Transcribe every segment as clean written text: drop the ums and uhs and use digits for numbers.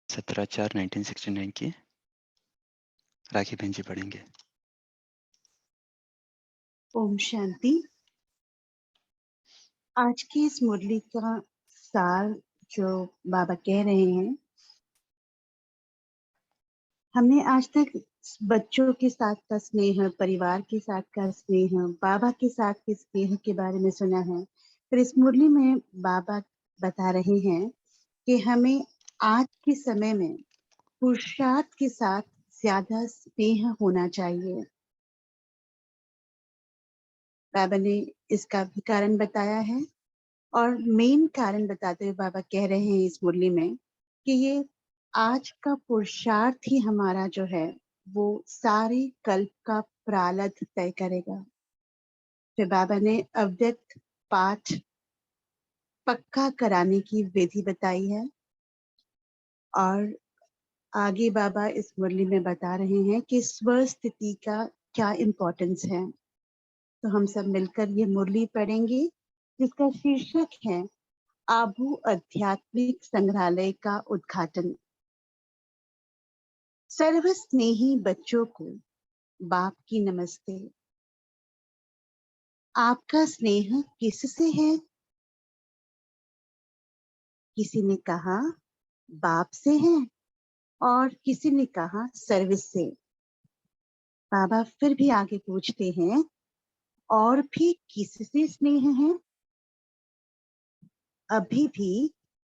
17/4/1969 की राखी बहन जी पढ़ेंगे। ओम शांति। आज की इस मुरली का सार जो बाबा कह रहे हैं, हमने आज तक बच्चों के साथ का स्नेह, परिवार के साथ का स्नेह, बाबा के साथ के स्नेह के बारे में सुना है। फिर इस मुरली में बाबा बता रहे हैं कि हमें आज के समय में पुरुषार्थ के साथ ज्यादा स्नेह होना चाहिए। बाबा ने इसका भी कारण बताया है और मेन कारण बताते हुए बाबा कह रहे हैं इस मुरली में कि ये आज का पुरुषार्थ ही हमारा जो है वो सारे कल्प का प्रारब्ध तय करेगा। फिर बाबा ने अव्यक्त पाठ पक्का कराने की विधि बताई है और आगे बाबा इस मुरली में बता रहे हैं कि स्व स्थिति का क्या इम्पोर्टेंस है। तो हम सब मिलकर ये मुरली पढ़ेंगे जिसका शीर्षक है आबू आध्यात्मिक संग्रहालय का उद्घाटन। सर्व स्नेही बच्चों को बाप की नमस्ते। आपका स्नेह किससे है? किसी ने कहा बाप से है और किसी ने कहा सर्विस से। बाबा फिर भी आगे पूछते हैं, और भी किससे स्नेह है? अभी भी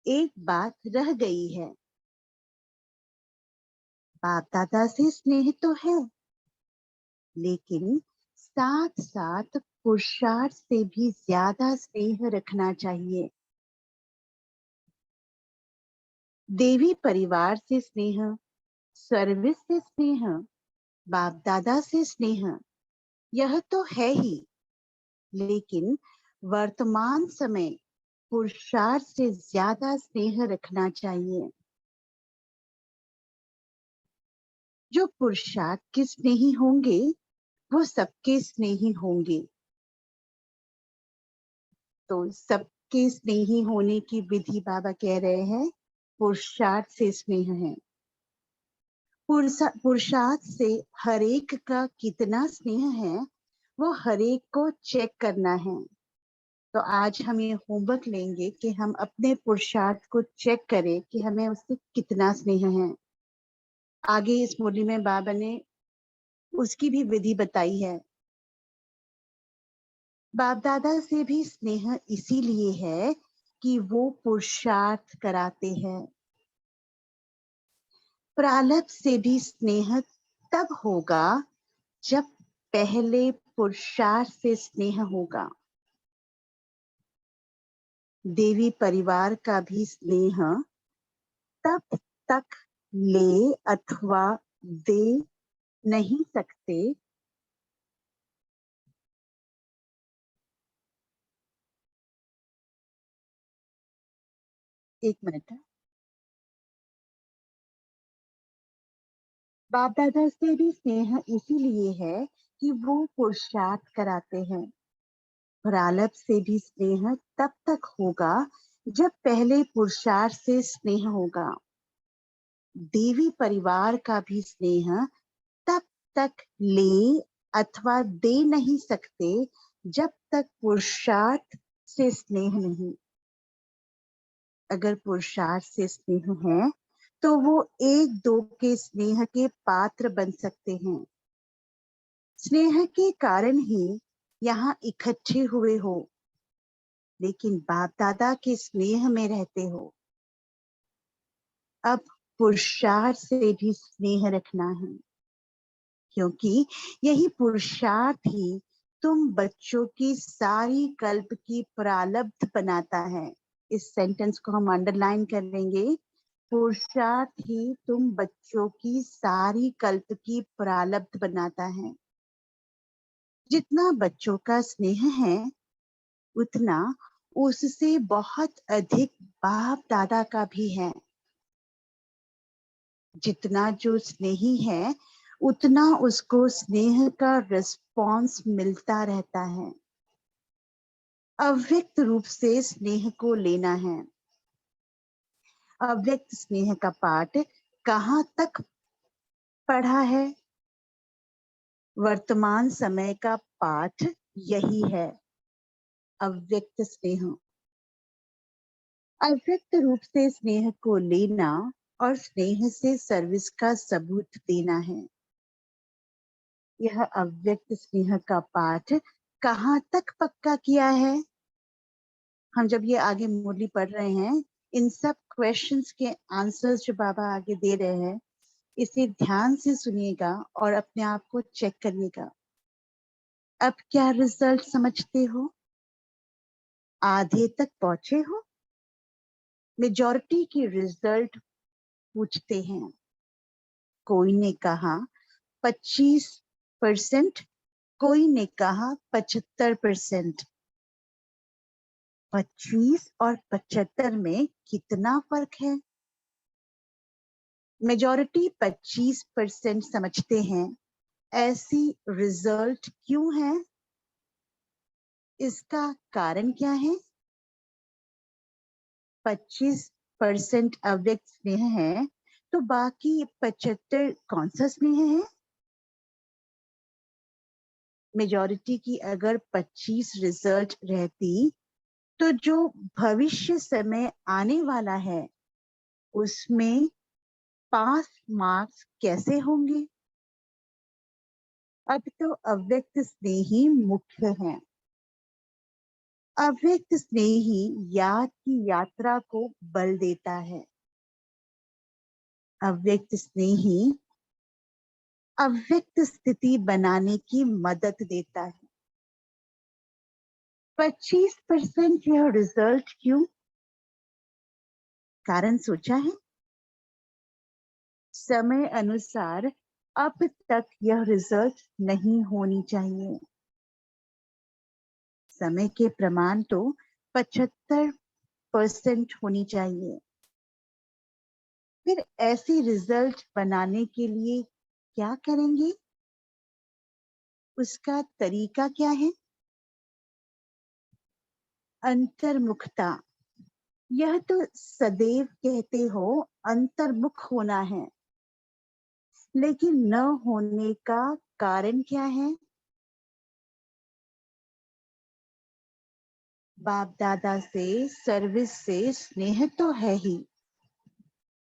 एक बात रह गई है। बाप दादा से स्नेह तो है, लेकिन साथ साथ पुरुषार्थ से भी ज्यादा स्नेह रखना चाहिए। देवी परिवार से स्नेह, सर्विस से स्नेह, बाप दादा से स्नेह, यह तो है ही, लेकिन वर्तमान समय पुरुषार्थ से ज्यादा स्नेह रखना चाहिए। जो पुरुषार्थ के स्नेही होंगे वो सबके स्नेही होंगे। तो सबके स्नेही होने की विधि बाबा कह रहे हैं पुरुषार्थ से स्नेह है। पुरुषार्थ से हरेक का कितना स्नेह है वो हरेक को चेक करना है। तो आज हम ये होमवर्क लेंगे कि हम अपने पुरुषार्थ को चेक करें कि हमें उससे कितना स्नेह है। आगे इस मुरली में बाबा ने उसकी भी विधि बताई है। बाप दादा से भी स्नेह इसीलिए है कि वो पुरुषार्थ कराते हैं। प्रारब्ध से भी स्नेह तब होगा जब पहले पुरुषार्थ से स्नेह होगा। देवी परिवार का भी स्नेह तब तक ले अथवा दे नहीं सकते एक मिनट। बाप दादा से भी स्नेह इसीलिए है कि वो पुरुषार्थ कराते हैं। प्रारब्ध से भी स्नेह तब तक होगा जब पहले पुरुषार्थ से स्नेह होगा। देवी परिवार का भी स्नेह तब तक ले अथवा दे नहीं सकते जब तक पुरुषार्थ से स्नेह नहीं। अगर पुरुषार्थ से स्नेह है तो वो एक दो के स्नेह के पात्र बन सकते हैं। स्नेह के कारण ही यहाँ इकट्ठे हुए हो, लेकिन बाप दादा के स्नेह में रहते हो। अब पुरुषार्थ से भी स्नेह रखना है, क्योंकि यही पुरुषार्थ ही तुम बच्चों की सारी कल्प की प्रारब्ध बनाता है। इस सेंटेंस को हम अंडरलाइन करेंगे। पुरुषार्थ ही तुम बच्चों की सारी कल्प की प्रारब्ध बनाता है। जितना बच्चों का स्नेह है उतना उससे बहुत अधिक बाप दादा का भी है। जितना जो स्नेही है उतना उसको स्नेह का रिस्पॉन्स मिलता रहता है। अव्यक्त रूप से स्नेह को लेना है। अव्यक्त स्नेह का पाठ कहाँ तक पढ़ा है? वर्तमान समय का पाठ यही है, अव्यक्त स्नेह। अव्यक्त रूप से स्नेह को लेना और स्नेह से सर्विस का सबूत देना है। यह अव्यक्त स्नेह का पाठ कहाँ तक पक्का किया है? हम जब ये आगे मुरली पढ़ रहे हैं, इन सब क्वेश्चंस के आंसर्स जो बाबा आगे दे रहे हैं, इसे ध्यान से सुनिएगा और अपने आप को चेक करिएगा। अब क्या रिजल्ट समझते हो? आधे तक पहुंचे हो? मेजॉरिटी की रिजल्ट पूछते हैं। कोई ने कहा 25%, कोई ने कहा 75%। 25 और 75 में कितना फर्क है? मेजॉरिटी 25% समझते हैं। ऐसी रिजल्ट क्यों है? इसका कारण क्या है? 25% अव्यक्त स्नेह है, तो बाकी 75 कौन सा स्नेह है? मेजॉरिटी की अगर 25 रिजल्ट रहती, तो जो भविष्य समय आने वाला है उसमें पास मार्क्स कैसे होंगे? अब तो अव्यक्त स्नेह ही मुख्य है। अव्यक्त स्नेह ही याद की यात्रा को बल देता है। अव्यक्त स्नेह ही अव्यक्त स्थिति बनाने की मदद देता है। 25% यह रिजल्ट क्यों? कारण सोचा है? समय अनुसार अब तक यह रिजल्ट नहीं होनी चाहिए। समय के प्रमाण तो 75% होनी चाहिए। फिर ऐसी रिजल्ट बनाने के लिए क्या करेंगे? उसका तरीका क्या है? अंतर्मुखता। यह तो सदैव कहते हो अंतर्मुख होना है, लेकिन न होने का कारण क्या है? बाप दादा से, सर्विस से स्नेह तो है ही,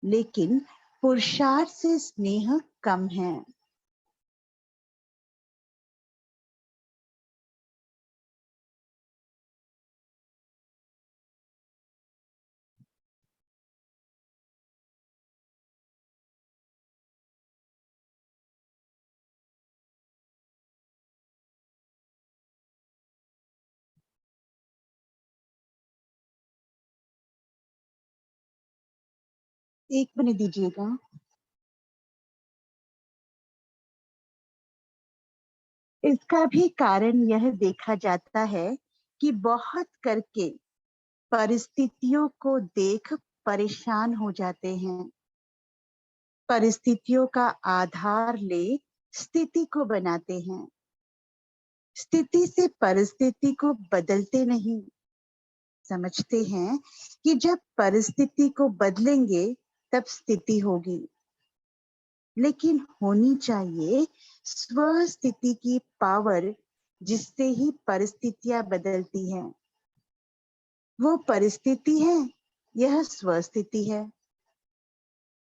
लेकिन पुरुषार्थ से स्नेह कम है। एक मिनट दीजिएगा। इसका भी कारण यह देखा जाता है कि बहुत करके परिस्थितियों को देख परेशान हो जाते हैं। परिस्थितियों का आधार ले स्थिति को बनाते हैं। स्थिति से परिस्थिति को बदलते नहीं। समझते हैं कि जब परिस्थिति को बदलेंगे तब स्थिति होगी, लेकिन होनी चाहिए स्व स्थिति की पावर, जिससे ही परिस्थितियां बदलती हैं। वो परिस्थिति है, यह स्व स्थिति है।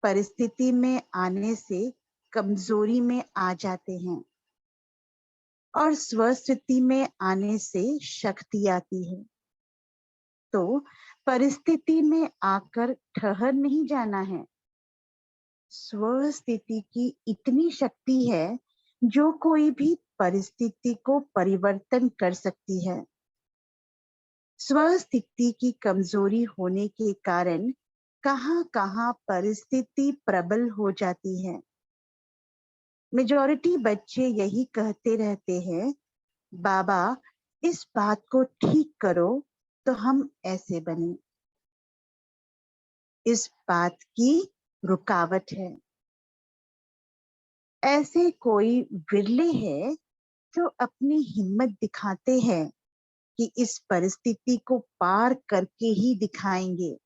परिस्थिति में आने से कमजोरी में आ जाते हैं और स्व स्थिति में आने से शक्ति आती है। तो परिस्थिति में आकर ठहर नहीं जाना है। स्व स्थिति की इतनी शक्ति है जो कोई भी परिस्थिति को परिवर्तन कर सकती है। स्व स्थिति की कमजोरी होने के कारण कहां कहां परिस्थिति प्रबल हो जाती है। मेजॉरिटी बच्चे यही कहते रहते हैं, बाबा इस बात को ठीक करो तो हम ऐसे बने। इस बात की रुकावट है। ऐसे कोई विरले हैं जो अपनी हिम्मत दिखाते हैं कि इस परिस्थिति को पार करके ही दिखाएंगे।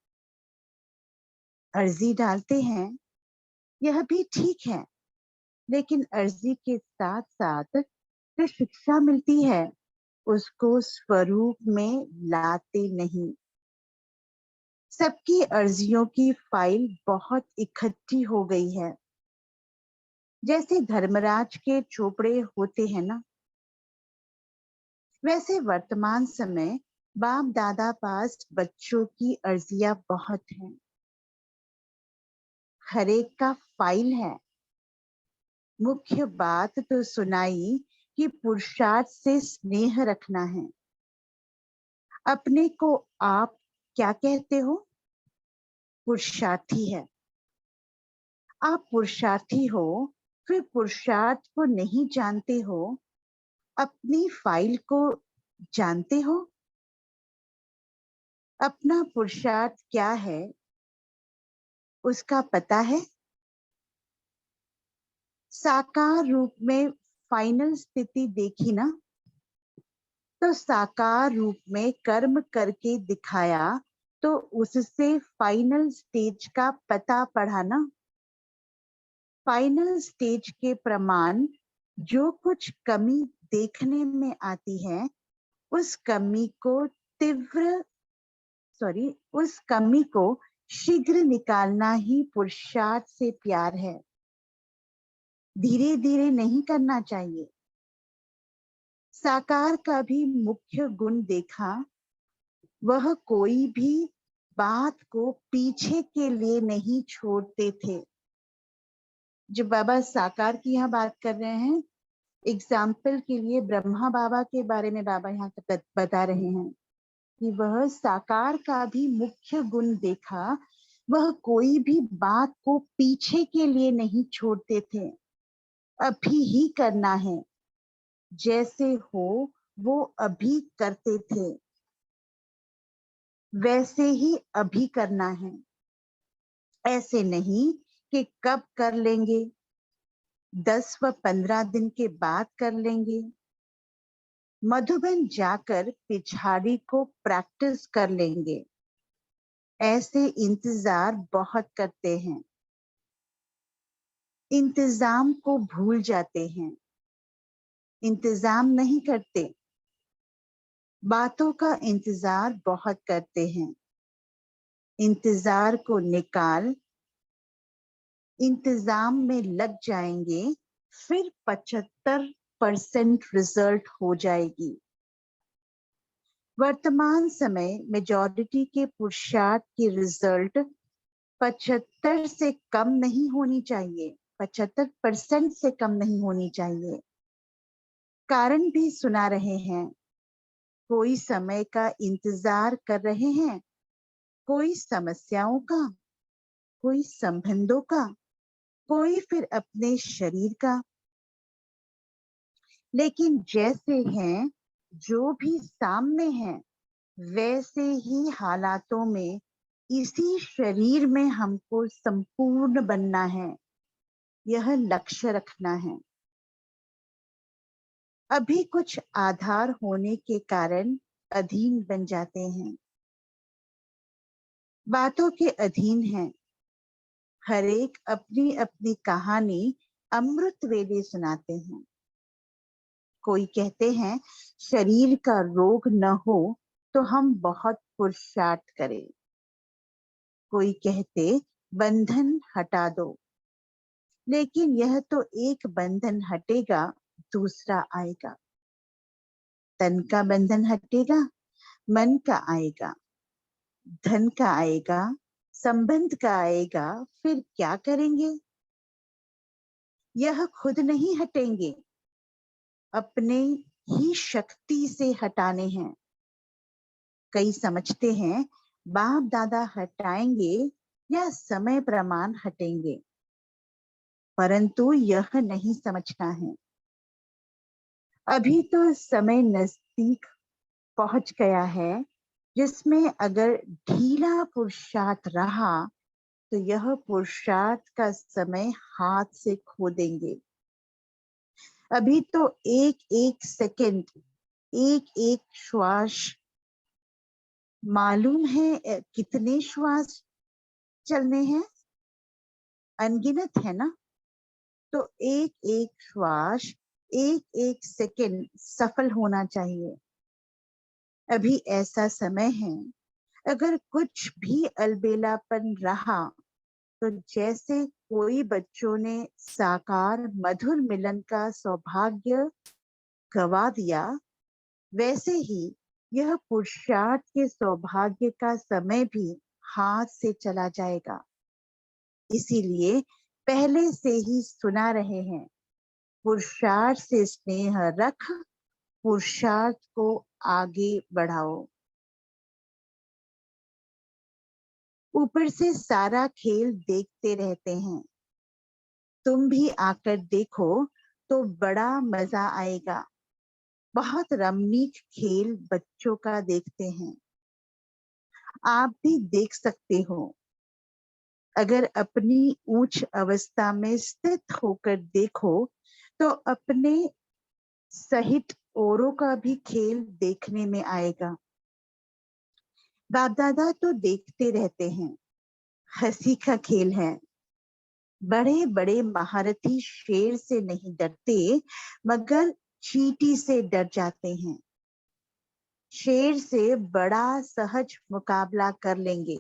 अर्जी डालते हैं, यह भी ठीक है, लेकिन अर्जी के साथ साथ जो शिक्षा मिलती है उसको स्वरूप में लाते नहीं। सबकी अर्जियों की फाइल बहुत इकट्ठी हो गई है। जैसे धर्मराज के चोपड़े होते हैं ना, वैसे वर्तमान समय बाप दादा पास बच्चों की अर्जियां बहुत हैं। हर एक का फाइल है। मुख्य बात तो सुनाई कि पुरुषार्थ से स्नेह रखना है। अपने को आप क्या कहते हो? पुरुषार्थी है। आप पुरुषार्थी हो, फिर पुरुषार्थ को नहीं जानते हो, अपनी फाइल को जानते हो? अपना पुरुषार्थ क्या है उसका पता है? साकार रूप में फाइनल स्थिति देखी ना, तो साकार रूप में कर्म करके दिखाया, तो उससे फाइनल स्टेज का पता पढ़ा ना। फाइनल स्टेज के प्रमाण जो कुछ कमी देखने में आती है, उस कमी को उस कमी को शीघ्र निकालना ही पुरुषार्थ से प्यार है। धीरे धीरे नहीं करना चाहिए। साकार का भी मुख्य गुण देखा, वह कोई भी बात को पीछे के लिए नहीं छोड़ते थे। जो बाबा साकार की यहाँ बात कर रहे हैं, एग्जाम्पल के लिए ब्रह्मा बाबा के बारे में बाबा यहाँ बता रहे हैं कि वह साकार का भी मुख्य गुण देखा, वह कोई भी बात को पीछे के लिए नहीं छोड़ते थे। अभी ही करना है, जैसे हो वो अभी करते थे, वैसे ही अभी करना है। ऐसे नहीं कि कब कर लेंगे, 10 व 15 दिन के बाद कर लेंगे। मधुबन जाकर पिछाड़ी को प्रैक्टिस कर लेंगे। ऐसे इंतजार बहुत करते हैं, इंतजाम को भूल जाते हैं, इंतजाम नहीं करते, बातों का इंतजार बहुत करते हैं। इंतजार को निकाल, इंतजाम में लग जाएंगे, फिर 75% रिजल्ट हो जाएगी। वर्तमान समय मेजॉरिटी के पुरुषार्थ की रिजल्ट 75 से कम नहीं होनी चाहिए, 75% से कम नहीं होनी चाहिए। कारण भी सुना रहे हैं। कोई समय का इंतजार कर रहे हैं, कोई समस्याओं का, कोई संबंधों का, कोई फिर अपने शरीर का। लेकिन जैसे हैं, जो भी सामने हैं, वैसे ही हालातों में इसी शरीर में हमको संपूर्ण बनना है। यह लक्ष्य रखना है। अभी कुछ आधार होने के कारण अधीन बन जाते हैं, बातों के अधीन हैं। हर एक अपनी अपनी कहानी अमृत वेले सुनाते हैं। कोई कहते हैं शरीर का रोग न हो तो हम बहुत पुरुषार्थ करें। कोई कहते बंधन हटा दो, लेकिन यह तो एक बंधन हटेगा, दूसरा आएगा। तन का बंधन हटेगा, मन का आएगा, धन का आएगा, संबंध का आएगा, फिर क्या करेंगे? यह खुद नहीं हटेंगे, अपने ही शक्ति से हटाने हैं। कई समझते हैं बाप दादा हटाएंगे या समय प्रमाण हटेंगे, परंतु यह नहीं समझना है। अभी तो समय नजदीक पहुंच गया है, जिसमें अगर ढीला पुरुषार्थ रहा तो यह पुरुषार्थ का समय हाथ से खो देंगे। अभी तो एक एक सेकंड, एक एक श्वास, मालूम है कितने श्वास चलने हैं, अनगिनत है ना। तो एक एक श्वास, एक एक सेकंड सफल होना चाहिए। अभी ऐसा समय है, अगर कुछ भी अलबेलापन रहा तो जैसे कोई बच्चों ने साकार मधुर मिलन का सौभाग्य गवा दिया, वैसे ही यह पुरुषार्थ के सौभाग्य का समय भी हाथ से चला जाएगा। इसीलिए पहले से ही सुना रहे हैं, पुरुषार्थ से स्नेह रख, पुरुषार्थ को आगे बढ़ाओ। ऊपर से सारा खेल देखते रहते हैं, तुम भी आकर देखो तो बड़ा मजा आएगा। बहुत रमणीक खेल बच्चों का देखते हैं, आप भी देख सकते हो। अगर अपनी उच्च अवस्था में स्थित होकर देखो तो अपने सहित औरों का भी खेल देखने में आएगा। बाप दादा तो देखते रहते हैं, हंसी का खेल है। बड़े बड़े महारथी शेर से नहीं डरते, मगर चींटी से डर जाते हैं। शेर से बड़ा सहज मुकाबला कर लेंगे,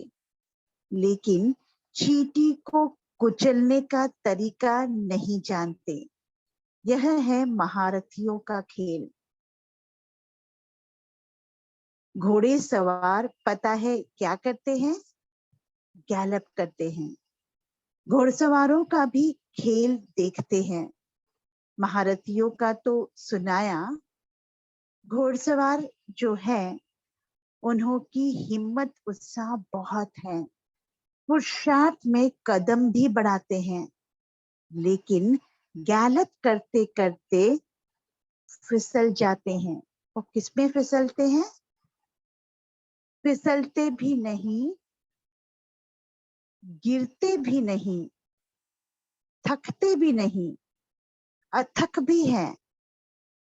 लेकिन चींटी को कुचलने का तरीका नहीं जानते। यह है महारथियों का खेल। घोड़े सवार पता है क्या करते हैं? गैलप करते हैं। घोड़सवारों का भी खेल देखते हैं। महारथियों का तो सुनाया। घोड़सवार जो है, उन्हों की हिम्मत उत्साह बहुत है, पुरुषार्थ में कदम भी बढ़ाते हैं, लेकिन गैलप करते करते फिसल जाते हैं। वो किसमें फिसलते हैं? फिसलते भी नहीं, गिरते भी नहीं, थकते भी नहीं, अथक भी हैं,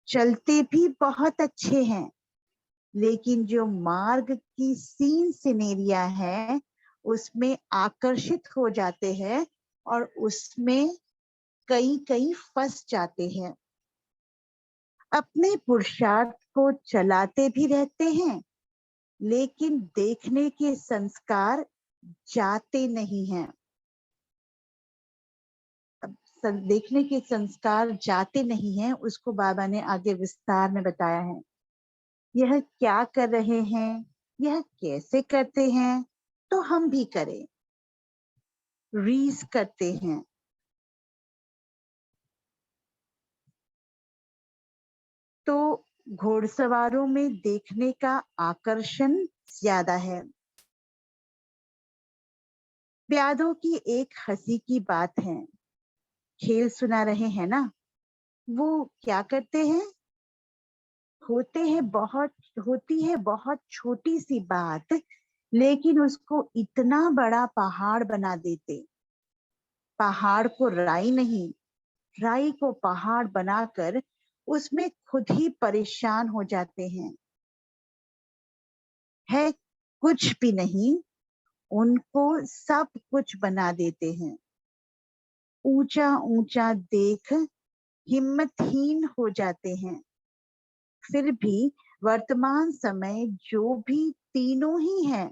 चलते भी बहुत अच्छे हैं, लेकिन जो मार्ग की सीन सिनेरिया है उसमें आकर्षित हो जाते हैं और उसमें कई कई फंस जाते हैं। अपने पुरुषार्थ को चलाते भी रहते हैं, लेकिन देखने के संस्कार जाते नहीं हैं। देखने के संस्कार जाते नहीं हैं, उसको बाबा ने आगे विस्तार में बताया है। यह क्या कर रहे हैं, यह कैसे करते हैं, तो हम भी करें। रीस करते हैं। तो घोड़सवारों में देखने का आकर्षण ज्यादा है। प्यादों की एक हंसी की बात है, खेल सुना रहे हैं ना, वो क्या करते हैं? होती है बहुत छोटी सी बात, लेकिन उसको इतना बड़ा पहाड़ बना देते। पहाड़ को राई नहीं, राई को पहाड़ बनाकर उसमें खुद ही परेशान हो जाते हैं। है कुछ भी नहीं, उनको सब कुछ बना देते हैं। ऊंचा ऊंचा देख हिम्मतहीन हो जाते हैं। फिर भी वर्तमान समय जो भी तीनों ही हैं,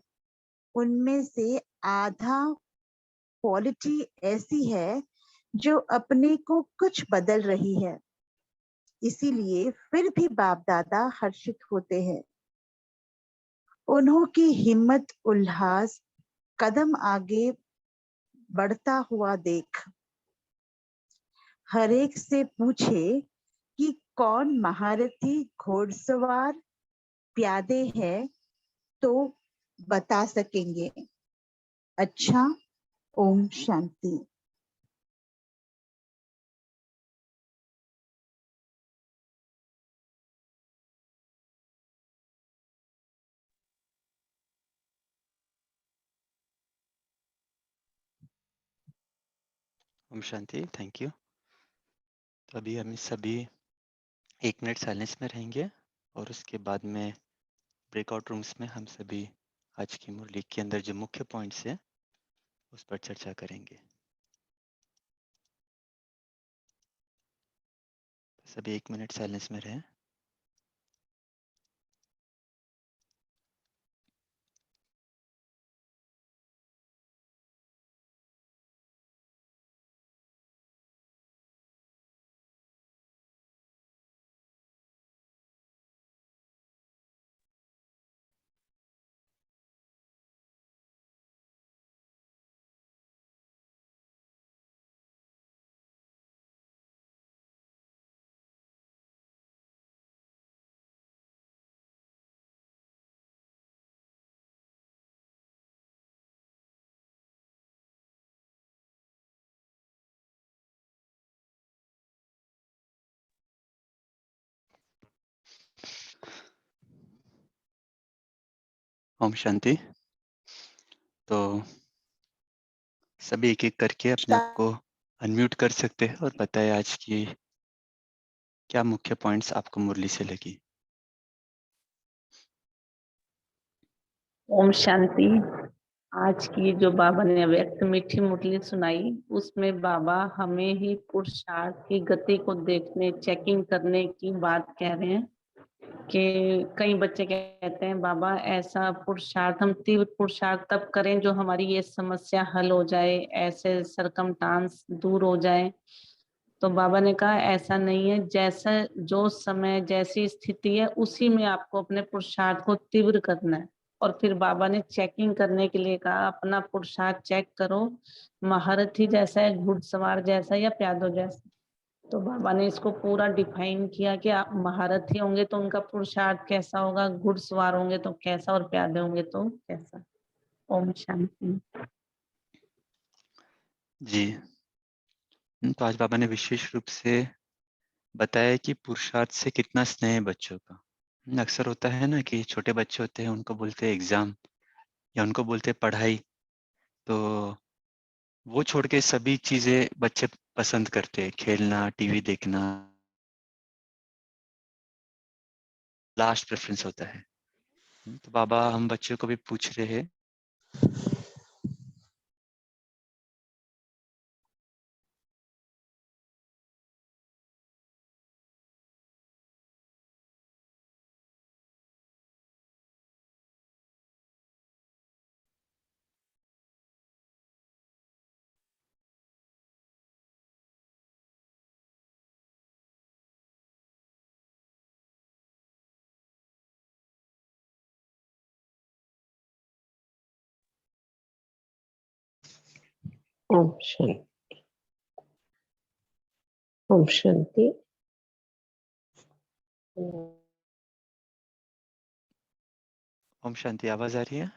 उनमें से आधा क्वालिटी ऐसी है जो अपने को कुछ बदल रही है। इसीलिए फिर भी बाप दादा हर्षित होते हैं। उन्हों की हिम्मत उल्लास कदम आगे बढ़ता हुआ देख हर एक से पूछे कि कौन महारथी घोड़सवार प्यादे है तो बता सकेंगे। अच्छा, ओम शांति। Om Shanti, thank you. तो अभी हम सभी 1 मिनट साइलेंस में रहेंगे और उसके बाद में ब्रेकआउट रूम्स में हम सभी आज की मुरली के अंदर जो मुख्य पॉइंट्स है उस पर चर्चा करेंगे। सभी 1 मिनट साइलेंस में रहें। ओम शांति। तो सभी एक-एक करके अपने आप को अनम्यूट कर सकते हैं और बताएं आज की क्या मुख्य पॉइंट्स आपको मुरली से लगी। ओम शांति। आज की जो बाबा ने व्यक्त मीठी मुरली सुनाई, उसमें बाबा हमें ही पुरुषार्थ की गति को देखने, चेकिंग करने की बात कह रहे हैं कि कई बच्चे कहते हैं बाबा ऐसा पुरुषार्थ, हम तीव्र पुरुषार्थ तब करें जो हमारी ये समस्या हल हो जाए, ऐसे सरकमस्टांस दूर हो जाए। तो बाबा ने कहा ऐसा नहीं है, जैसा जो समय जैसी स्थिति है उसी में आपको अपने पुरुषार्थ को तीव्र करना है। और फिर बाबा ने चेकिंग करने के लिए कहा अपना पुरुषार्थ चेक करो, महारथी जैसा है, घुड़सवार जैसा या प्यादो जैसा। तो बाबा ने इसको पूरा डिफाइन किया कि आप महारथी होंगे तो उनका पुरुषार्थ कैसा होगा, घुड़सवार होंगे तो कैसा, और प्यादे होंगे तो कैसा। ओम शांति। जी। तो आज बाबा ने विशेष रूप से बताया कि पुरुषार्थ से कितना स्नेह है बच्चों का। अक्सर होता है ना कि छोटे बच्चे होते हैं, उनको बोलते हैं एग्जाम या उनको बोलते हैं पढ़ाई, तो वो छोड़ के सभी चीजें बच्चे पसंद करते हैं, खेलना, टीवी देखना लास्ट प्रेफरेंस होता है। तो बाबा हम बच्चों को भी पूछ रहे हैं ओम शांति। ओम शांति। ओम शांति। आवाज आ रही है?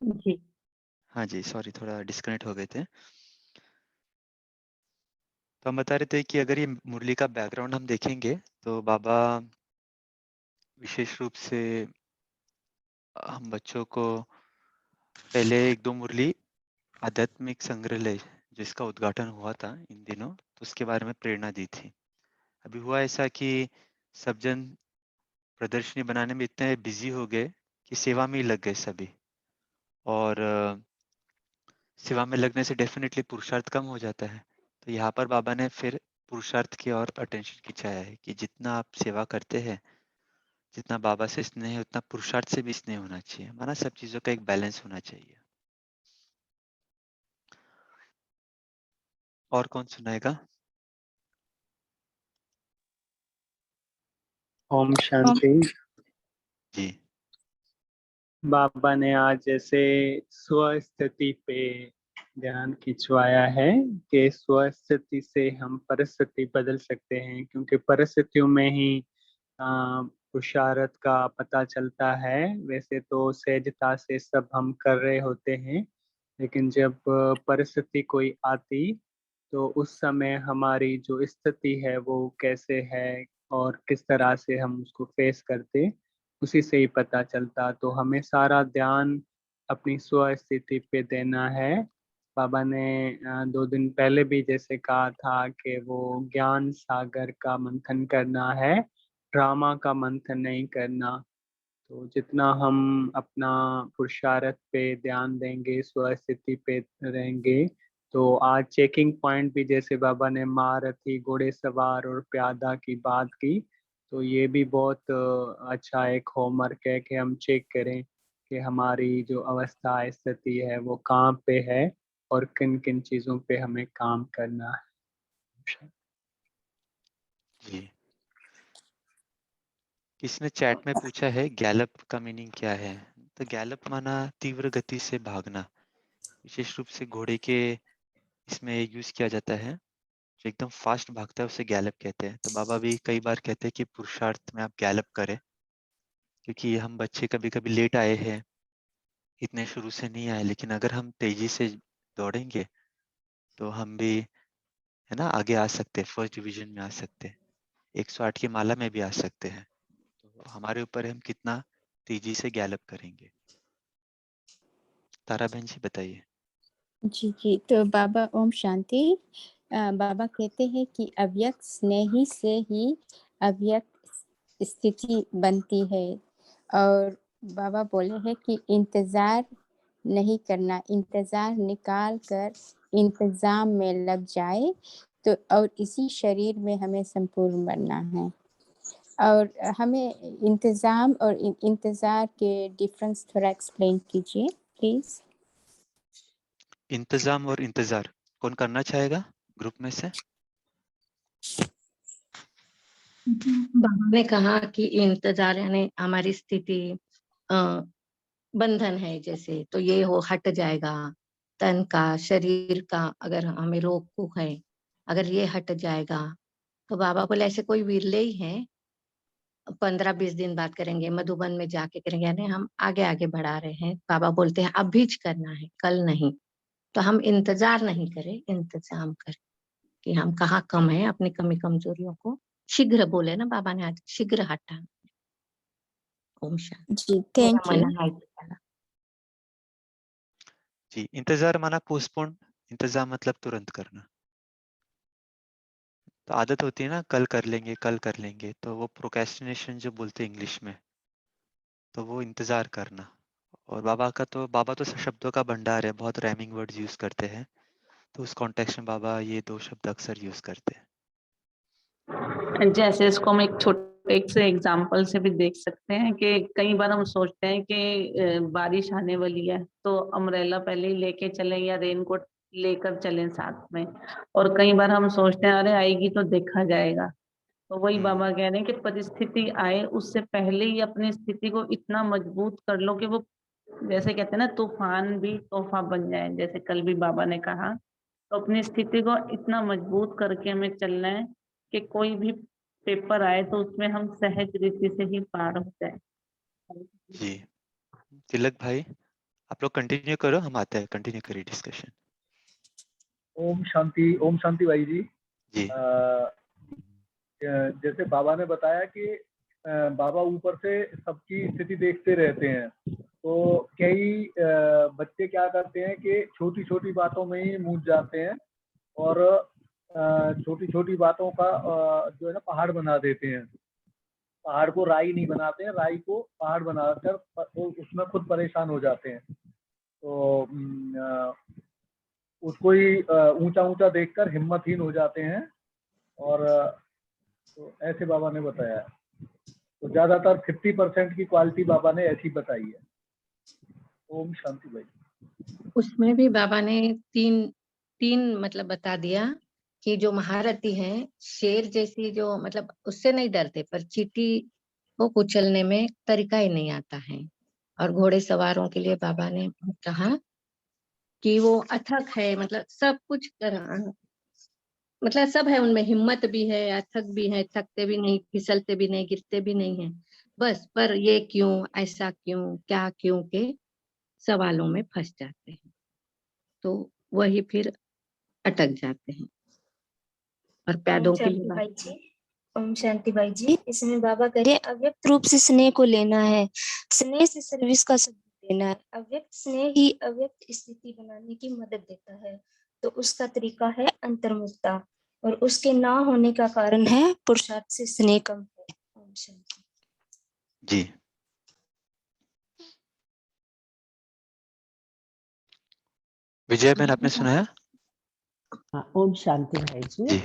जी। हाँ जी, सॉरी थोड़ा डिस्कनेक्ट हो गए थे। तो हम बता रहे थे कि अगर ये मुरली का बैकग्राउंड हम देखेंगे तो बाबा विशेष रूप से हम बच्चों को पहले 1-2 मुरली आध्यात्मिक संग्रहालय जिसका उद्घाटन हुआ था इन दिनों, तो उसके बारे में प्रेरणा दी थी। अभी हुआ ऐसा कि सब जन प्रदर्शनी बनाने में इतने बिजी हो गए कि सेवा में ही लग गए सभी, और सेवा में लगने से डेफिनेटली पुरुषार्थ कम हो जाता है। तो यहाँ पर बाबा ने फिर पुरुषार्थ की ओर अटेंशन खिंचाया है कि जितना आप सेवा करते हैं, जितना बाबा से स्नेह है, उतना पुरुषार्थ से भी स्नेह होना चाहिए। हमारा सब चीजों का एक बैलेंस होना चाहिए। और कौन सुनाएगा? ओम शांति। जी। बाबा ने आज जैसे स्वस्थिति पे ध्यान खिंचवाया है कि स्वस्थिति से हम परिस्थिति बदल सकते हैं, क्योंकि परिस्थितियों में ही पुरुषार्थ का पता चलता है। वैसे तो सहजता से सब हम कर रहे होते हैं, लेकिन जब परिस्थिति कोई आती तो उस समय हमारी जो स्थिति है वो कैसे है और किस तरह से हम उसको फेस करते, उसी से ही पता चलता। तो हमें सारा ध्यान अपनी स्व स्थिति पे देना है। बाबा ने 2 दिन पहले भी जैसे कहा था कि वो ज्ञान सागर का मंथन करना है, ड्रामा का मंथन नहीं करना। तो जितना हम अपना पुरुषार्थ पे ध्यान देंगे, स्वस्थिति पे रहेंगे, तो आज चेकिंग पॉइंट भी जैसे बाबा ने महारथी, घोड़ेसवार और प्यादा की बात की, तो ये भी बहुत अच्छा एक होमवर्क है कि हम चेक करें कि हमारी जो अवस्था स्थिति है वो कहाँ पे है और किन किन चीज़ों पे हमें काम करना है। जी। किसने चैट में पूछा है गैलप का मीनिंग क्या है? तो गैलप माना तीव्र गति से भागना, विशेष रूप से घोड़े के इसमें यूज किया जाता है। जो एकदम फास्ट भागता है उसे गैलप कहते हैं। तो बाबा भी कई बार कहते हैं कि पुरुषार्थ में आप गैलप करें, क्योंकि हम बच्चे कभी कभी लेट आए हैं, इतने शुरू से नहीं आए, लेकिन अगर हम तेजी से दौड़ेंगे तो हम भी, है ना, आगे आ सकते हैं, फर्स्ट डिवीजन में आ सकते हैं, 108 की माला में भी आ सकते हैं। तो हमारे ऊपर है हम कितना तेजी से गैलप करेंगे। तारा बहन जी बताइए। जी जी, तो बाबा ओम शांति। बाबा कहते हैं कि अव्यक्त स्नेही से ही अव्यक्त स्थिति बनती है, और बाबा बोले हैं कि इंतजार नहीं करना, इंतजार निकाल कर इंतजाम में लग जाए, तो और इसी शरीर में हमें संपूर्ण बनना है। और हमें इंतजाम और इंतजार के डिफरेंस थोड़ा एक्सप्लेन कीजिए प्लीज। इंतजाम और इंतजार कौन करना चाहेगा ग्रुप में से? बाबा ने कहा कि इंतजार यानी हमारी स्थिति बंधन है जैसे, तो ये हो हट जाएगा, तन का, शरीर का अगर हमें रोग टोक है, अगर ये हट जाएगा तो बाबा बोले ऐसे कोई विरले ही हैं, 15-20 दिन बाद करेंगे, मधुबन में जाके करेंगे, यानी हम आगे आगे बढ़ा रहे हैं। बाबा बोलते हैं अभी करना है, कल नहीं। तो हम इंतजार नहीं करें, इंतजाम करें कि हम कहाँ कम है, अपनी कमी कमजोरियों को शीघ्र, बोले ना बाबा ने आज, शीघ्र हटा। ओम शांति। जी थैंक यू। मेरा मन है जी, इंतजार माना पोस्टपोन, इंतजाम मतलब तुरंत करना। तो आदत होती है ना, कल कर लेंगे कल कर लेंगे, तो वो प्रोक्रेस्टिनेशन जो बोलते हैं इंग्लिश में, तो वो इंतजार करना। और बाबा तो शब्दों का भंडार है, बहुत रैमिंग वर्ड्स यूज करते हैं, तो उस कॉन्टेक्स्ट में बाबा ये 2 शब्द अक्सर यूज करते हैं। जैसे इसको हम एक छोटे एक से एग्जाम्पल से भी देख सकते हैं कि कई बार हम सोचते हैं कि बारिश आने वाली है तो अम्ब्रेला पहले ही लेके चलें या रेनकोट लेकर चलें साथ में, और कई बार हम सोचते हैं अरे आएगी तो देखा जाएगा। तो वही बाबा कह रहे हैं कि परिस्थिति आए उससे पहले ही अपनी स्थिति को इतना मजबूत कर लो कि वो, जैसे कहते हैं ना, तूफान भी तोहफा बन जाए, जैसे कल भी बाबा ने कहा। तो अपनी स्थिति को इतना मजबूत करके हमें चलना है कि कोई भी पेपर आए तो उसमें हम सहज रीति से ही पार हो जाए। जी, तिलक भाई आप लोग कंटिन्यू करो, हम आते हैं, कंटिन्यू करिए डिस्कशन। ओम शांति भाई जी। जी। जैसे बाबा ने बताया कि बाबा ऊपर से सबकी स्थिति देखते रहते हैं, तो कई बच्चे क्या करते हैं कि छोटी छोटी बातों में ही मूझ जाते हैं और छोटी छोटी बातों का जो है ना पहाड़ बना देते हैं। पहाड़ को राई नहीं बनाते हैं, राई को पहाड़ बनाकर उसमें खुद परेशान हो जाते हैं। तो उसको ही ऊंचा ऊंचा देखकर हिम्मतहीन हो जाते हैं, और तो ऐसे बाबा ने बताया। तो ज्यादातर 50% की क्वालिटी बाबा ने ऐसी बताई है। ओम शांति भाई। उसमें भी बाबा ने तीन मतलब बता दिया कि जो महारथी हैं, शेर जैसी जो मतलब उससे नहीं डरते, पर चींटी को कुचलने में तरीका ही नहीं आता है। और घोड़े सवारों के लिए बाबा ने कहा कि वो अथक है, मतलब सब कुछ मतलब सब है उनमें, हिम्मत भी है, अथक भी है, थकते भी नहीं, फिसलते भी नहीं, गिरते भी नहीं है, बस पर ये क्यों, ऐसा क्यों, क्या क्यों के सवालों में फंस जाते हैं, तो वही फिर अटक जाते हैं। और पैदों के लिए ओम शांति भाई जी, इसमें बाबा कह रहे हैं अव्यक्त रूप से स्नेह को लेना है, स्नेह से सर्विस का सबूत देना है। अव्यक्त स्नेह ही अव्यक्त स्थिति बनाने की मदद देता है, तो उसका तरीका है अंतर्मुखता, और उसके ना होने का कारण है पुरुषार्थ से स्नेह कम है। ओम शांति। जी, विजय बहन आपने सुनाया? हाँ, ओम शांति भाई जी। जी।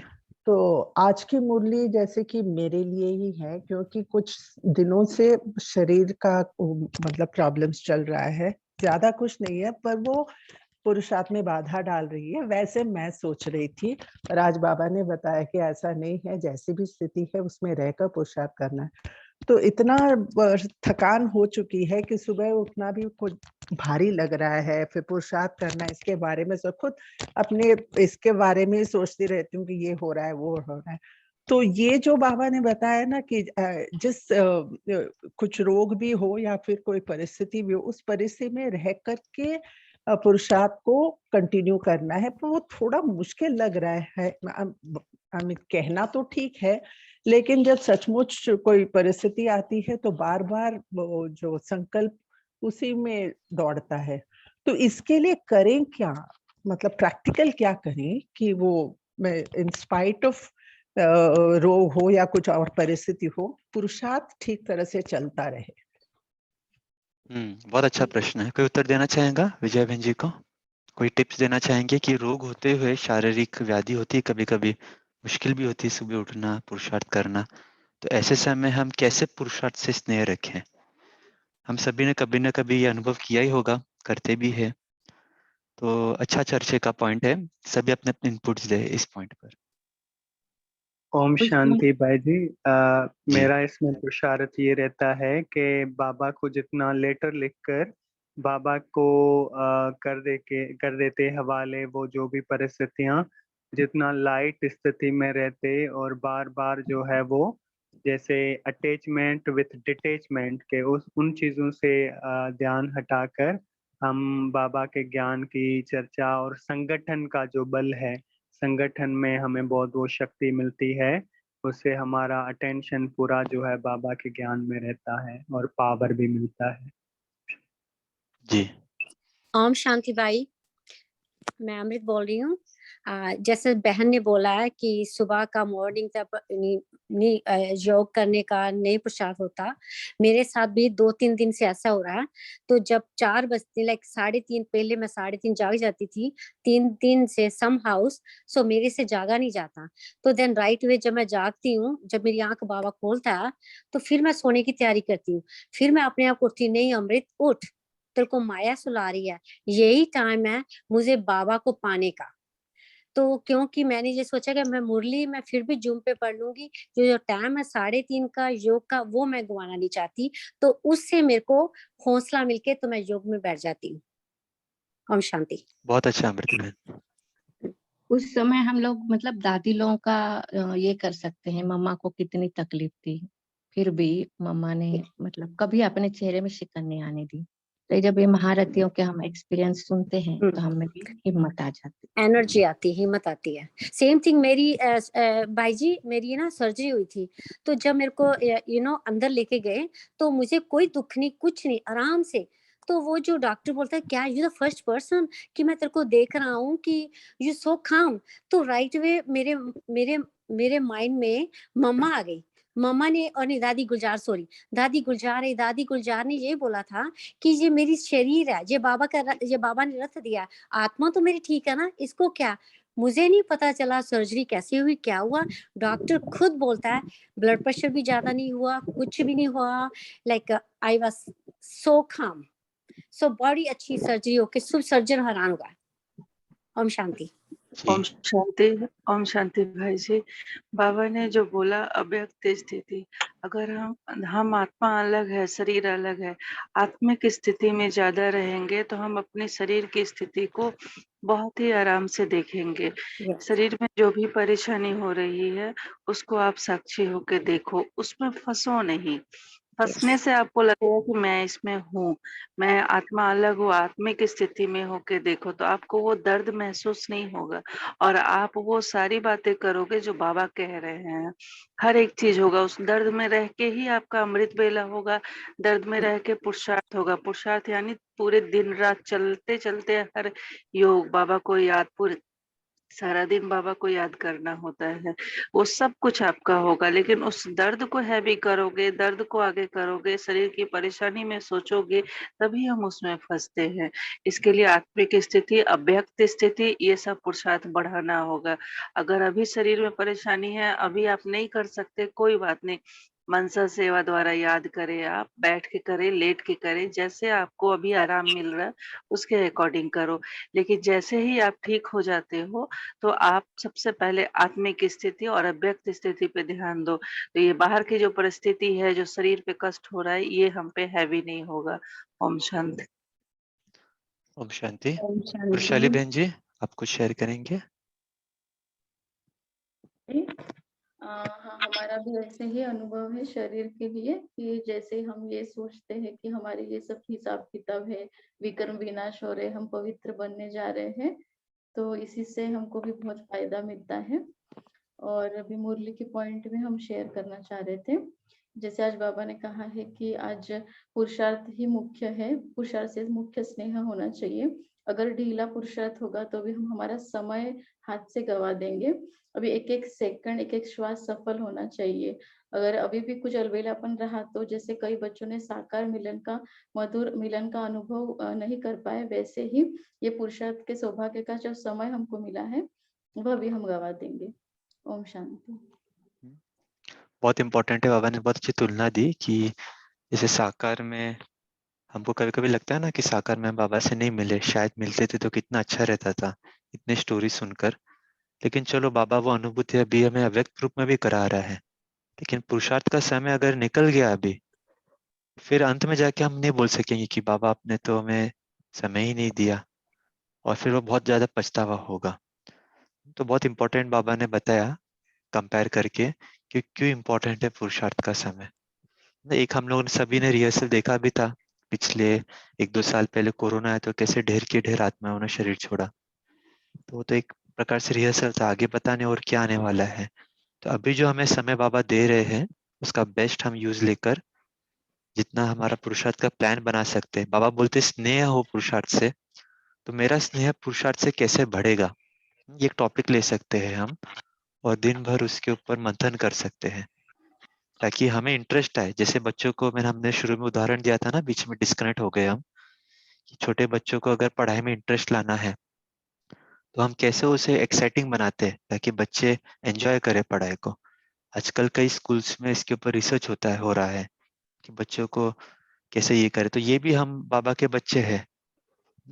तो आज की मुरली जैसे कि मेरे लिए ही है, क्योंकि कुछ दिनों से शरीर का मतलब प्रॉब्लम्स चल रहा है, ज्यादा कुछ नहीं है, पर वो पुरुषार्थ में बाधा डाल रही है। वैसे मैं सोच रही थी, पर आज बाबा ने बताया कि ऐसा नहीं है, जैसी भी स्थिति है उसमें रहकर पुरुषार्थ करना है। तो इतना थकान हो चुकी है कि सुबह उठना भी कुछ भारी लग रहा है, फिर पुरुषार्थ करना, इसके बारे में सब खुद अपने इसके बारे में सोचती रहती हूँ कि ये हो रहा है, वो हो रहा है। तो ये जो बाबा ने बताया ना कि जिस कुछ रोग भी हो या फिर कोई परिस्थिति भी हो, उस परिस्थिति में रह करके पुरुषार्थ को कंटिन्यू करना है, पर वो थोड़ा मुश्किल लग रहा है। कहना तो ठीक है, लेकिन जब सचमुच कोई परिस्थिति आती है तो बार बार वो जो संकल्प उसी में दौड़ता है। तो इसके लिए करें क्या, मतलब प्रैक्टिकल क्या करें कि वो मैं इन स्पाइट ऑफ रोग हो या कुछ और परिस्थिति हो, पुरुषार्थ ठीक तरह से चलता रहे। बहुत अच्छा प्रश्न है। कोई उत्तर देना चाहेगा विजय बहन जी को? कोई टिप्स देना चाहेंगे कि रोग होते हुए शारीरिक व्याधि होती है, कभी-कभी मुश्किल भी होती है सुबह उठना, पुरुषार्थ करना, तो ऐसे समय हम कैसे पुरुषार्थ से स्नेह रखें? हम सभी ने कभी न कभी ये अनुभव किया ही होगा, करते भी हैं। तो अच्छा चर्चे का पॉइंट है, सभी अपने-अपने इनपुट्स दें इस पॉइंट पर। ओम शांति भाई जी। जी। मेरा इसमें पुरुषार्थ ये रहता है कि बाबा को जितना लेटर लिखकर बाबा को कर देते हवाले, वो जो भी परिस्थितियां, जितना लाइट स्थिति में रहते और बार बार जो है वो जैसे अटैचमेंट विथ डिटैचमेंट के उन चीजों से ध्यान हटाकर हम बाबा के ज्ञान की चर्चा और संगठन का जो बल है, संगठन में हमें बहुत वो शक्ति मिलती है, उससे हमारा अटेंशन पूरा जो है बाबा के ज्ञान में रहता है और पावर भी मिलता है। जी। ओम शांति भाई, मैं अमृत बोल रही हूँ। जैसे बहन ने बोला है कि सुबह का मॉर्निंग जब योग करने का नहीं पुरुषार्थ होता, मेरे साथ भी 2-3 दिन से ऐसा हो रहा है। तो जब 4 बजते लाइक 3:30, पहले मैं 3:30 जाग जाती थी, 3 दिन से सम हाउस सो मेरे से जागा नहीं जाता। तो देन राइट वे जब मैं जागती हूँ, जब मेरी आंख बाबा खोलता है, तो फिर मैं सोने की तैयारी करती हूँ। फिर मैं अपने आप को उठती, नहीं अमृत उठ, तेरे को माया सुला रही है, यही टाइम है मुझे बाबा को पाने का। तो क्योंकि मैंने ये सोचा कि मैं मुरली मैं फिर भी जूम पे पढ़ लूंगी, जो टाइम है 3:30 का योग का, वो मैं गंवाना नहीं चाहती। तो उससे मेरे को हौसला मिलके तो मैं योग में बैठ जाती हूँ। ओम शांति। बहुत अच्छा अमृत बहन। उस समय हम लोग मतलब दादी लोगों का ये कर सकते हैं। मम्मा को कितनी तकलीफ थी, फिर भी मम्मा ने मतलब कभी अपने चेहरे में शिकन नहीं आने दी। तो जब ये महारथियों के हम एक्सपीरियंस सुनते हैं तो हमें भी हिम्मत आ जाती है, एनर्जी आती है, हिम्मत आती है। सेम थिंग मेरी भाई जी, मेरी ना सर्जरी हुई थी, तो जब मेरे को अंदर लेके गए तो मुझे कोई दुख नहीं, कुछ नहीं, आराम से। तो वो जो डॉक्टर बोलता है क्या यू द फर्स्ट पर्सन कि मैं तेरे को देख रहा हूँ कि यू सो काम। तो राइट वे मेरे मेरे मेरे माइंड में मम्मा आ गई। मम्मा ने और नहीं दादी गुलजार, सॉरी दादी गुलजार ने ये बोला था कि ये मेरी शरीर है, ये बाबा ने रथ दिया, आत्मा तो मेरी ठीक है ना, इसको क्या। मुझे नहीं पता चला सर्जरी कैसे हुई, क्या हुआ। डॉक्टर खुद बोलता है ब्लड प्रेशर भी ज्यादा नहीं हुआ, कुछ भी नहीं हुआ, लाइक आई वाज सो काम। सो बड़ी अच्छी सर्जरी होके सब सर्जन हैरान हुआ। ओम शांति। ओम शांति। ओम शांति भाई जी। बाबा ने जो बोला अव्यक्त स्थिति, अगर हम आत्मा अलग है, शरीर अलग है, आत्मिक स्थिति में ज्यादा रहेंगे तो हम अपने शरीर की स्थिति को बहुत ही आराम से देखेंगे। शरीर में जो भी परेशानी हो रही है उसको आप साक्षी होके देखो, उसमें फंसो नहीं। फंसने से आपको लगेगा कि मैं इसमें हूँ, मैं आत्मा अलग हूँ, आत्मिक स्थिति में होके देखो तो आपको वो दर्द महसूस नहीं होगा और आप वो सारी बातें करोगे जो बाबा कह रहे हैं। हर एक चीज होगा, उस दर्द में रह के ही आपका अमृत बेला होगा, दर्द में रह के पुरुषार्थ होगा। पुरुषार्थ यानी पूरे दिन रात चलते चलते हर योग बाबा को याद, पूरे सारा दिन बाबा को याद करना होता है, वो सब कुछ आपका होगा, लेकिन उस दर्द को हैवी करोगे, दर्द को आगे करोगे, शरीर की परेशानी में सोचोगे, तभी हम उसमें फंसते हैं। इसके लिए आत्मिक स्थिति, अव्यक्त स्थिति, ये सब पुरुषार्थ बढ़ाना होगा। अगर अभी शरीर में परेशानी है, अभी आप नहीं कर सकते, कोई बात नहीं, मनसा सेवा द्वारा याद करें, आप बैठ के करें, लेट के करें, जैसे आपको अभी आराम मिल रहा है उसके अकॉर्डिंग करो। लेकिन जैसे ही आप ठीक हो जाते हो, तो आप सबसे पहले आत्मिक स्थिति और अव्यक्त स्थिति पे ध्यान दो। तो ये बाहर की जो परिस्थिति है, जो शरीर पे कष्ट हो रहा है, ये हम पे हैवी नहीं होगा। ओम शांति। ओम शांति। ओम वैशाली शांति। बहन जी, आप कुछ शेयर करेंगे? हाँ, हमारा भी ऐसे ही अनुभव है शरीर के लिए कि जैसे हम ये सोचते हैं कि हमारे ये सब हिसाब किताब है, विक्रम विनाश हो रहे, हम पवित्र बनने जा रहे हैं, तो इसी से हमको भी बहुत फायदा मिलता है। और अभी मुरली के पॉइंट में हम शेयर करना चाह रहे थे, जैसे आज बाबा ने कहा है कि आज पुरुषार्थ ही मुख्य है, पुरुषार्थ से मुख्य स्नेह होना चाहिए। अगर ढीला पुरुषार्थ होगा तो भी हम हमारा समय हाथ से गवा देंगे। अभी एक एक सेकंड, एक एक श्वास सफल होना चाहिए। अगर अभी भी कुछ अलबेलापन रहा तो जैसे कई बच्चों ने साकार मिलन का, मधुर मिलन का अनुभव नहीं कर पाए, वैसे ही ये पुरुषार्थ के सौभाग्य का जो समय हमको मिला है वह भी हम गवा देंगे। ओम शांति। बहुत इम्पोर्टेंट है, बाबा ने बहुत अच्छी तुलना दी कि जैसे साकार में हमको कभी कभी लगता है ना कि साकार में हम बाबा से नहीं मिले, शायद मिलते थे तो कितना अच्छा रहता था, इतने स्टोरी सुनकर। लेकिन चलो, बाबा वो अनुभूति अभी हमें अव्यक्त रूप में भी करा रहा है। लेकिन पुरुषार्थ का समय अगर निकल गया अभी, फिर अंत में जाके हम नहीं बोल सकेंगे कि बाबा आपने तो हमें समय ही नहीं दिया, और फिर वो बहुत ज्यादा पछतावा होगा। तो बहुत इम्पोर्टेंट बाबा ने बताया कंपेयर करके कि क्यों इम्पोर्टेंट है पुरुषार्थ का समय। एक हम लोग सभी ने रिहर्सल देखा भी था पिछले 1-2 साल पहले, कोरोना आया तो कैसे ढेर की ढेर आत्माओं ने शरीर छोड़ा। तो वो तो एक प्रकार से रिहर्सल था, आगे पता नहीं और क्या आने वाला है। तो अभी जो हमें समय बाबा दे रहे हैं, उसका बेस्ट हम यूज लेकर जितना हमारा पुरुषार्थ का प्लान बना सकते हैं। बाबा बोलते स्नेह हो पुरुषार्थ से, तो मेरा स्नेह पुरुषार्थ से कैसे बढ़ेगा, ये एक टॉपिक ले सकते हैं हम, और दिन भर उसके ऊपर मंथन कर सकते हैं ताकि हमें इंटरेस्ट आए। जैसे बच्चों को हमने शुरू में उदाहरण दिया था ना, बीच में डिस्कनेक्ट हो गए हम, कि छोटे बच्चों को अगर पढ़ाई में इंटरेस्ट लाना है तो हम कैसे उसे एक्साइटिंग बनाते हैं ताकि बच्चे एंजॉय करें पढ़ाई को। आजकल कई स्कूल्स में इसके ऊपर रिसर्च हो रहा है कि बच्चों को कैसे ये करे। तो ये भी हम बाबा के बच्चे हैं,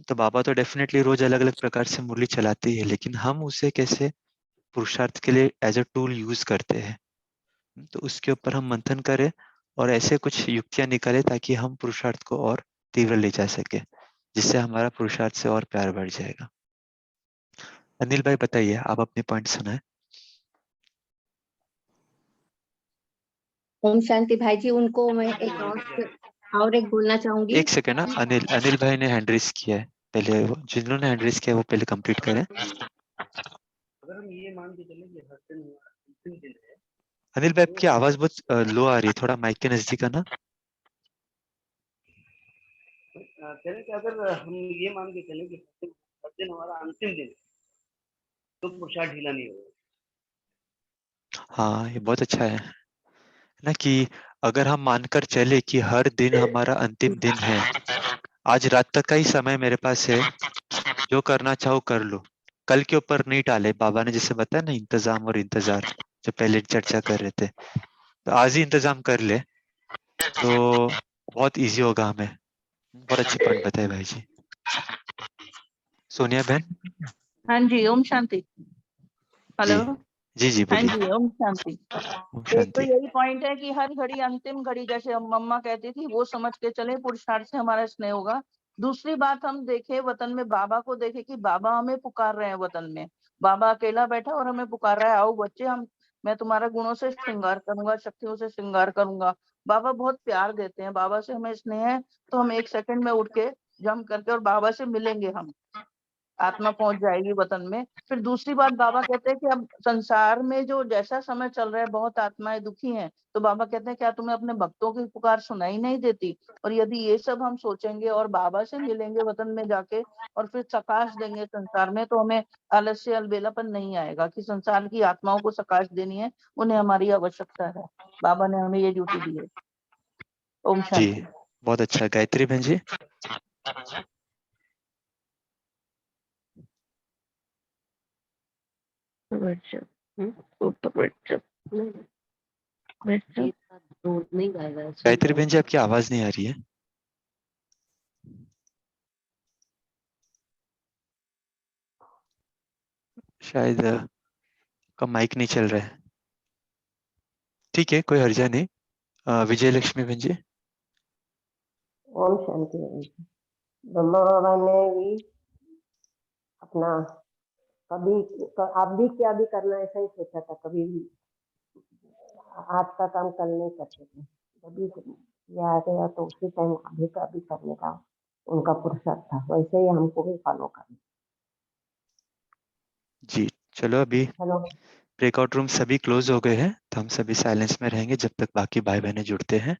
तो बाबा तो डेफिनेटली रोज अलग अलग प्रकार से मुरली चलाती है, लेकिन हम उसे कैसे पुरुषार्थ के लिए एज अ टूल यूज करते हैं, तो उसके ऊपर हम मंथन करें और ऐसे कुछ युक्तियां निकालें ताकि हम पुरुषार्थ को और तीव्र ले जा सके, जिससे हमारा पुरुषार्थ से और प्यार बढ़ जाएगा। अनिल भाई बताइए, आप अपने पॉइंट सुनाए। ओम शांति भाई जी, उनको मैं एक और एक बोलना चाहूंगी। एक सेकेंड ना, अनिल भाई ने हैंड रेस किया है, पहले जिन्होंने हैंड रेस किया है वो पहले कंप्लीट करें। अगर हम ये मान के चले कि हर दिन हमारा अंतिम दिन है, अनिल भाई आपकी आवाज बहुत लो आ रही है, थोड़ा माइक के नजदीक आना। कह रहे कि अगर हम ये मान के चले कि हर दिन हमारा अंतिम दिन है, तो पुरुषार्थ ढीला नहीं होगा। हाँ, ये बहुत अच्छा है ना, कि अगर हम मानकर चले कि हर दिन हमारा अंतिम दिन है, आज रात तक का ही समय मेरे पास है, जो करना चाहो कर लो, कल के ऊपर नहीं टाले। बाबा ने जैसे बताया ना, इंतजाम और इंतजार, जो पहले चर्चा कर रहे थे, तो आज ही इंतजाम कर ले तो बहुत इजी होगा हमें। बहुत अच्छी पॉइंट बताए भाई जी। सोनिया बहन। हाँ जी, ओम शांति। हेलो। जी जी हाँ बोलिए। जी, ओम शांति। ओम एक तो शांति। यही पॉइंट है कि हर घड़ी अंतिम घड़ी, जैसे हम मम्मा कहती थी, वो समझ के चले पुरुषार्थ से हमारा स्नेह होगा। दूसरी बात, हम देखे वतन में बाबा को, देखे कि बाबा हमें पुकार रहे हैं वतन में। बाबा अकेला बैठा और हमें पुकार रहा है, आओ बच्चे, मैं तुम्हारा गुणों से श्रृंगार करूंगा, शक्तियों से श्रृंगार करूंगा। बाबा बहुत प्यार देते हैं, बाबा से हमें स्नेह है तो हम 1 सेकंड में उठ के जंप करके और बाबा से मिलेंगे हम। आत्मा पहुंच जाएगी वतन में। फिर दूसरी बात बाबा कहते हैं कि अब संसार में जो जैसा समय चल रहा है, बहुत आत्माएं दुखी हैं, तो बाबा कहते हैं क्या तुम्हें अपने भक्तों की पुकार सुनाई नहीं देती? और यदि ये सब हम सोचेंगे और बाबा से मिलेंगे वतन में जाके और फिर प्रकाश देंगे संसार में, तो हमें आलस्य अलबेलापन नहीं आएगा कि संसार की आत्माओं को प्रकाश देनी है, उन्हें हमारी आवश्यकता है। बाबा ने हमें ये ड्यूटी दी है। ओम जी, शांति। बहुत अच्छा। गायत्री बहन जी। गायत्री बहन जी, आपकी आवाज नहीं आ रही है। शायद का माइक नहीं चल रहा है। ठीक है, कोई हर्जा नहीं। विजय लक्ष्मी बहन जी। ओम शांति। ब्रह्मा बाबा ने भी अपना कभी आप भी क्या भी करना ऐसा ही सोचा था, कभी भी आज का काम कल नहीं करते थे। जब भी ये आ गया तो उसी टाइम अभी का अभी करने का उनका पुरुषार्थ था। वैसे ही हमको भी फॉलो करना। जी, चलो अभी हेलो। ब्रेकआउट रूम सभी क्लोज हो गए हैं, तो हम सभी साइलेंस में रहेंगे जब तक बाकी भाई बहनें जुड़ते हैं।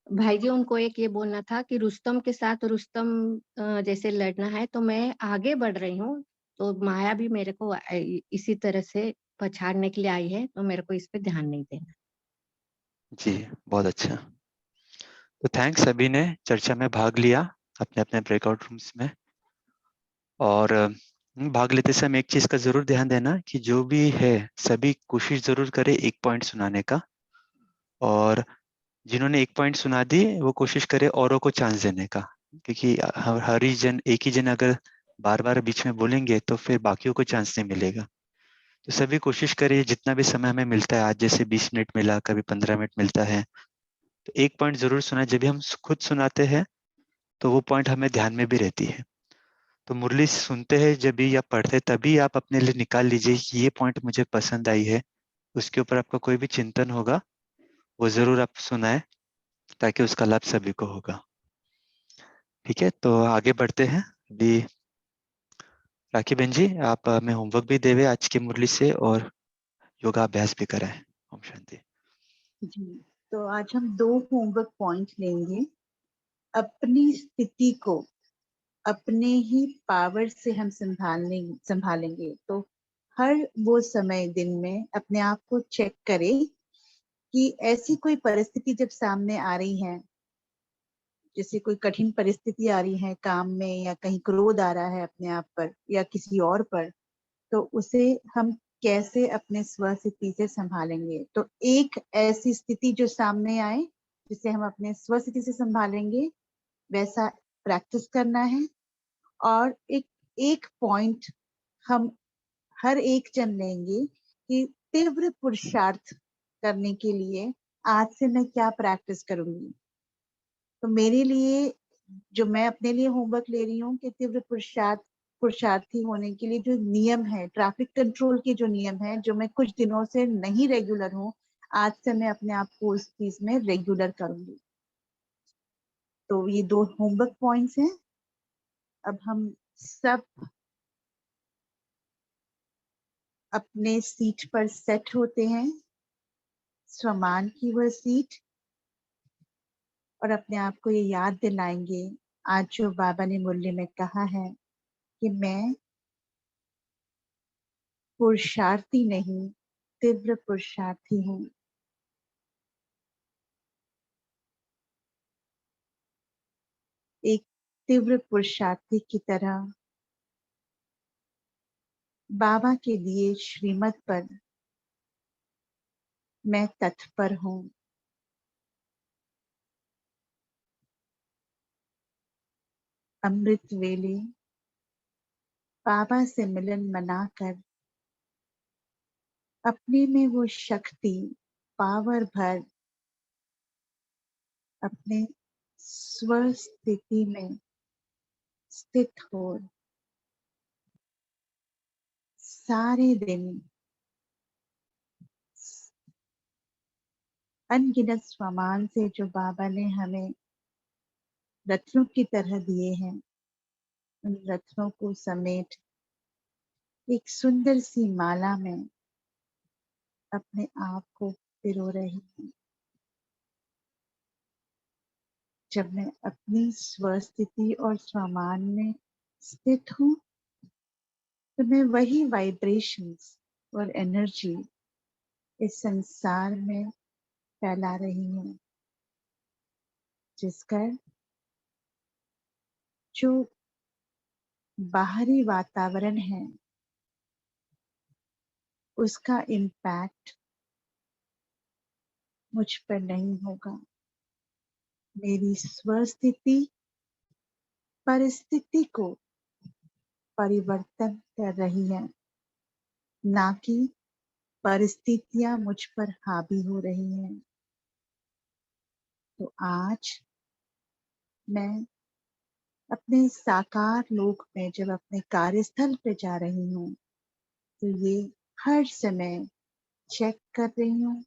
भाई जी उनको एक ये बोलना था कि रुस्तम के साथ रुस्तम जैसे लड़ना है, तो मैं आगे बढ़ रही हूँ, तो माया भी मेरे को इसी तरह से पछाड़ने के लिए आई है, तो मेरे को इस पे ध्यान नहीं देना। जी, बहुत अच्छा। तो थैंक्स, सभी ने चर्चा में भाग लिया अपने अपने ब्रेकआउट रूम्स में। और भाग लेते समय एक चीज का जरूर ध्यान देना कि जो भी है सभी कोशिश जरूर करे एक पॉइंट सुनाने का, और जिन्होंने एक पॉइंट सुना दी वो कोशिश करे औरों को चांस देने का, क्योंकि हर ही जन एक ही जन अगर बार बार बीच में बोलेंगे तो फिर बाकियों को चांस नहीं मिलेगा। तो सभी कोशिश करिए जितना भी समय हमें मिलता है, आज जैसे 20 मिनट मिला, कभी 15 मिनट मिलता है, तो एक पॉइंट जरूर सुना। जब भी हम खुद सुनाते हैं तो वो पॉइंट हमें ध्यान में भी रहती है। तो मुरली सुनते हैं जब भी या पढ़ते तभी आप अपने लिए निकाल लीजिए कि ये पॉइंट मुझे पसंद आई है, उसके ऊपर आपका कोई भी चिंतन होगा वो जरूर आप सुनाए, ताकि उसका लाभ सभी को होगा। ठीक है, तो आगे बढ़ते हैं। अभी राखी बहन जी, आप हमें होमवर्क भी देवे आज की मुरली से और योगाभ्यास भी कराएं। ओम शांति। जी, तो आज हम 2 होमवर्क पॉइंट लेंगे। अपनी स्थिति को अपने ही पावर से हम संभालेंगे। तो हर वो समय दिन में अपने आप को चेक करें कि ऐसी कोई परिस्थिति जब सामने आ रही है, जैसे कोई कठिन परिस्थिति आ रही है काम में, या कहीं क्रोध आ रहा है अपने आप पर या किसी और पर, तो उसे हम कैसे अपने स्वस्थिति से संभालेंगे। तो एक ऐसी स्थिति जो सामने आए जिसे हम अपने स्वस्थिति से संभालेंगे, वैसा प्रैक्टिस करना है। और एक पॉइंट हम हर एक जन लेंगे कि तीव्र पुरुषार्थ करने के लिए आज से मैं क्या प्रैक्टिस करूंगी। तो मेरे लिए जो मैं अपने लिए होमवर्क ले रही हूँ कि तीव्र पुरुषार्थी होने के लिए जो नियम है, ट्रैफिक कंट्रोल के जो नियम है, जो मैं कुछ दिनों से नहीं रेगुलर हूँ, आज से मैं अपने आप को उस चीज में रेगुलर करूंगी। तो ये 2 होमवर्क पॉइंट्स हैं। अब हम सब अपने सीट पर सेट होते हैं, स्वमान की वह सीट, और अपने आप को ये याद दिलाएंगे आज जो बाबा ने मुरली में कहा है कि मैं पुरुषार्थी नहीं, तीव्र पुरुषार्थी हूँ। एक तीव्र पुरुषार्थी की तरह बाबा के लिए श्रीमत पर मैं तत्पर हूँ। अमृत वेले बाबा से मिलन मनाकर अपने में वो शक्ति, पावर भर अपने स्वस्थिति में स्थित हो। सारे दिन अनगिनत स्वमान से जो बाबा ने हमें रत्नों की तरह दिए हैं, उन रत्नों को समेट एक सुंदर सी माला में अपने आप को पिरो रही हूँ। जब मैं अपनी स्वस्थिति और स्वमान में स्थित हूँ तो मैं वही वाइब्रेशंस और एनर्जी इस संसार में फैला रही हूँ, जिसका जो बाहरी वातावरण है उसका इम्पैक्ट मुझ पर नहीं होगा। मेरी स्वस्थिति परिस्थिति को परिवर्तन कर रही है, ना कि परिस्थितियां मुझ पर हावी हो रही हैं। तो आज मैं अपने साकार लोक में जब अपने कार्यस्थल पे जा रही हूँ तो ये हर समय चेक कर रही हूँ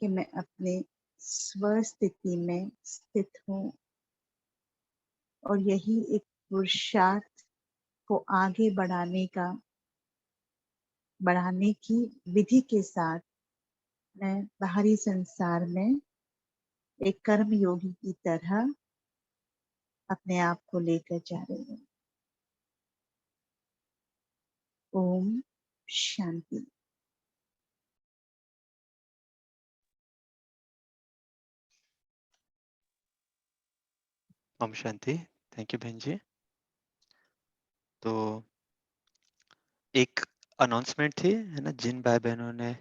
कि मैं अपने स्वस्थिति में स्थित हूँ, और यही एक पुरुषार्थ को आगे बढ़ाने की विधि के साथ मैं बाहरी संसार में एक कर्म योगी की तरह अपने आप को लेकर जा रही हूँ। ओम शांति। ओम शांति। थैंक यू बहन जी। तो एक अनाउंसमेंट थी, है ना, जिन भाई बहनों ने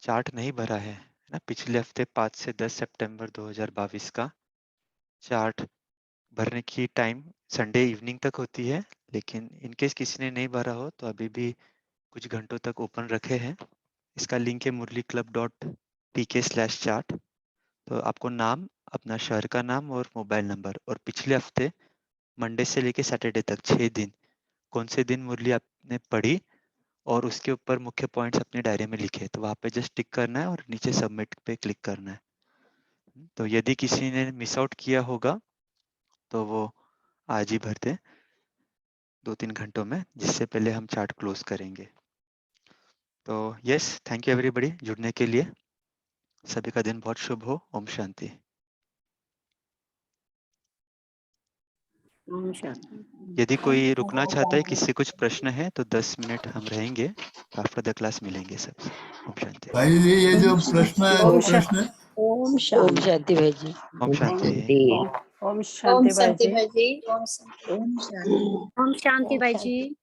चार्ट नहीं भरा है ना, पिछले हफ्ते 5 से 10 सितंबर 2022 का चार्ट भरने की टाइम संडे इवनिंग तक होती है, लेकिन इनकेस किसी ने नहीं भरा हो तो अभी भी कुछ घंटों तक ओपन रखे हैं। इसका लिंक है murliclub.tk/chart। तो आपको नाम, अपना शहर का नाम और मोबाइल नंबर, और पिछले हफ्ते मंडे से लेके सैटरडे तक 6 दिन कौन से दिन मुरली आपने पढ़ी और उसके ऊपर मुख्य पॉइंट्स अपनी डायरी में लिखे, तो वहाँ पे जस्ट टिक करना है और नीचे सबमिट पे क्लिक करना है। तो यदि किसी ने मिस आउट किया होगा तो वो आज ही भर दे 2-3 घंटों में, जिससे पहले हम चार्ट क्लोज करेंगे। तो यस, थैंक यू एवरीबॉडी जुड़ने के लिए। सभी का दिन बहुत शुभ हो। ओम शांति। ओम शांति। यदि कोई रुकना चाहता है, किसी से कुछ प्रश्न है, तो 10 मिनट हम रहेंगे, आफ्टर द क्लास मिलेंगे सबसे। ओम शांति। भाई जी, ये जो प्रश्न ओम प्रश्न शांति भाई जी। ओम शांति। ओम शांति भाई जी। ओम शांति। ओम शांति भाई जी।